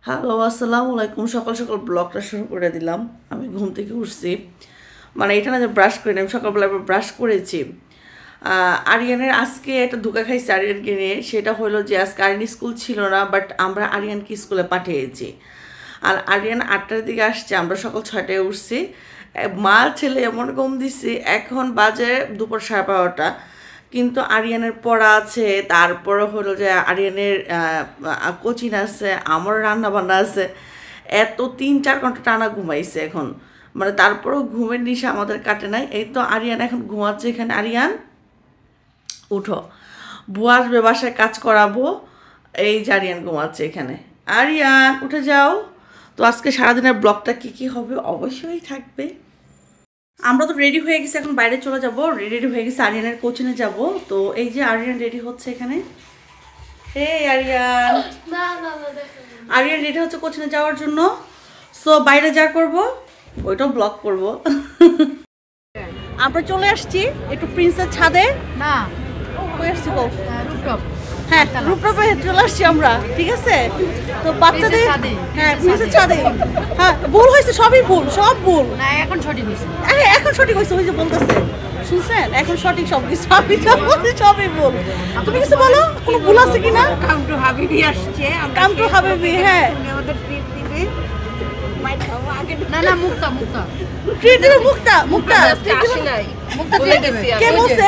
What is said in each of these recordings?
Hello, আসসালামু আলাইকুম। সকাল সকাল ব্লগটা শুরু করে দিলাম। আমি ঘুম থেকে উঠছি, মানে এটা না যে ব্রাশ করে আমি সকালবেলা ব্রাশ করেছি। আরিয়ানের আজকে একটা ধোকা খাইছে আরিয়ানকে নিয়ে। সেটা হলো যে আজকে আরিয়ান স্কুল ছিল না, বাট আমরা আরিয়ানকে স্কুলে পাঠিয়েছি। আর আরিয়ান 8টার দিকে আসছে, আমরা সকাল 6টায় উঠছি। মা ছেলে এমন ঘুম দিছি, এখন বাজে দুপুর 12:30। কিন্তু আরিয়ানের পড়া আছে, তারপরে হলো যে আরিয়ানের কোচিং আছে, আমার রান্নাবান্না আছে। এত 3-4 ঘন্টা টানা ঘুমাইছে এখন, মানে তারপরেও ঘুমের নিশা আমাদের কাটে নাই। এই তো আরিয়ান এখন ঘুমাচ্ছে এখানে। আরিয়ান উঠো, বুয়া আসবে, বাসায় কাজ করাবো। এই যে আরিয়ান ঘুমাচ্ছে এখানে। আরিয়ান উঠে যাও। তো আজকে সারাদিনের ব্লগটা কী হবে অবশ্যই থাকবে। আমরা তো রেডি হয়ে গেছি, এখন বাইরে চলে যাব। রেডি হয়ে গেছি, আরিয়ানের কোচিংয়ে যাব। তো এই যে আরিয়ান রেডি হচ্ছে এখানে। আরিয়ান রেডি হচ্ছে কোচিংয়ে যাওয়ার জন্য। সো বাইরে যা করব ওইটাও ব্লগ করব। আমরা চলে আসছি একটু প্রিন্সের ছাদে। না কই আসছি গো, রূপটপ। হ্যাঁ, রূপটপে চলে আসছি আমরা, ঠিক আছে। তো বাচ্চাদের হ্যাঁ প্রিন্সের ছাদে। হ্যাঁ ভুল হয়েছে, সবই ভুল, সব ভুল। না এখন সঠিক হয়েছে, হ্যাঁ এখন সঠিক হয়েছে। ওই যে বলতেছে, শুনছেন, এখন সঠিক সব কিছু। সবই ভুল। তুমি কিছু বলো, কোনো ভুল আছে কিনা? কাম টু হাবিবি আসছে, কাম টু হাবিবি। হ্যাঁ আমাদের ট্রিট দিবে। না না মুক্তা ট্রিট দিবে। মুক্তা আসে নাই, মুক্তা দিয়ে দেবে। কে বলছে?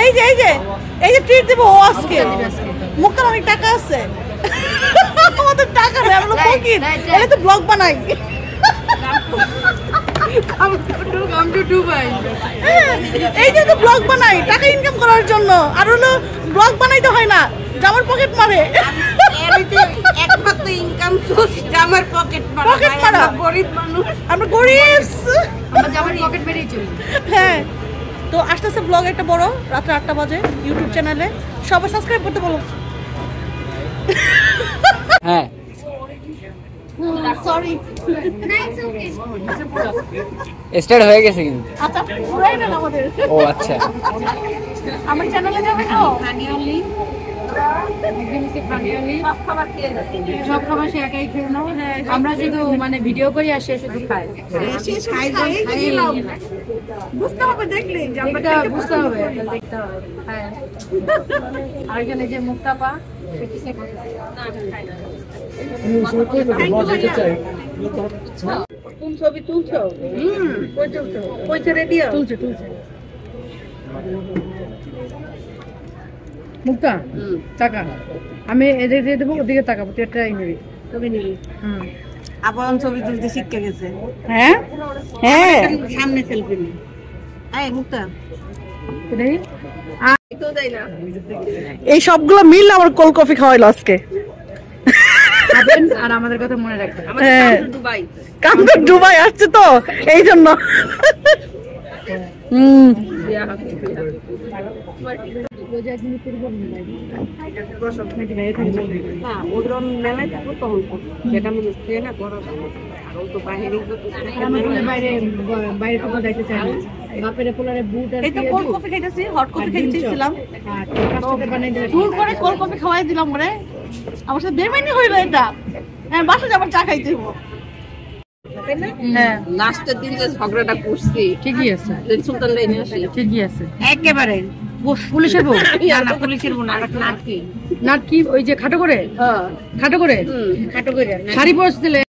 এই যে ট্রিট দেব ও আজকে। মুক্তার অনেক টাকা আছে, আমাদের টাকা নেই, আমরা ফকির। এলে তো ব্লগ বানাই। Come to Dubai. এই যে তো ব্লগ বানাই টাকা ইনকাম করার জন্য, আর হলো ব্লগ বানাইতে হয় না, জামার পকেট মারে। একমাত্র ইনকাম সোর্স জামার পকেট মারা। গরিব মানুষ, আমরা গরিব, আমরা জামার পকেট মেরেই চলি। হ্যাঁ, তো আসতেছে ব্লগ একটা বড়, রাত্রে 8টা বাজে, ইউটিউব চ্যানেলে। সবাই সাবস্ক্রাইব করতে বলো। হ্যাঁ সরি, স্টার্ট হয়ে গেছে কিন্তু। আচ্ছা পুরাই না আমাদের। ও আচ্ছা, আমার চ্যানেলে যাবে তো ফানিওলি। সব খাবার সে একাই খেয়ে নাও। আমরা শুধু মানে ভিডিও করি আর সে শুধু খায়। বুঝতে হবে, দেখলে বুঝতে হবে, দেখতে হবে। হ্যাঁ, আর এখানে যে মুক্তাপা ছবি তুলছো। মুক্তা টাকা আমি এদের দিয়ে দেবো, ওদিকে তাকাবো, তুই একটা নিবি। ছবি নিবি? আবার ছবি তুলতে শিখতে গেছে। হ্যাঁ হ্যাঁ, সামনে সেলফি নি। এই মুক্তা এই সবগুলো মিল আমার কোল্ড কফি খাওয়াইলো আজকে। আর আমাদের কথা মনে রাখবেন, কাম টু দুবাই আসছে তো এই জন্য। খাওয়াই দিলাম, মানে আমার সাথে বেমানি হইলো এটা। হ্যাঁ, বাসা যাবার চা খাইতে হইব। লাস্টের দিন যে ঝগড়াটা করছি ঠিকই আছে, সুলতান লাইনে আসি ঠিকই আছে একেবারে। পুলিশের বউ না, পুলিশের বউ না, নাটকি ওই যে খাটো করে শাড়ি পরছিলে।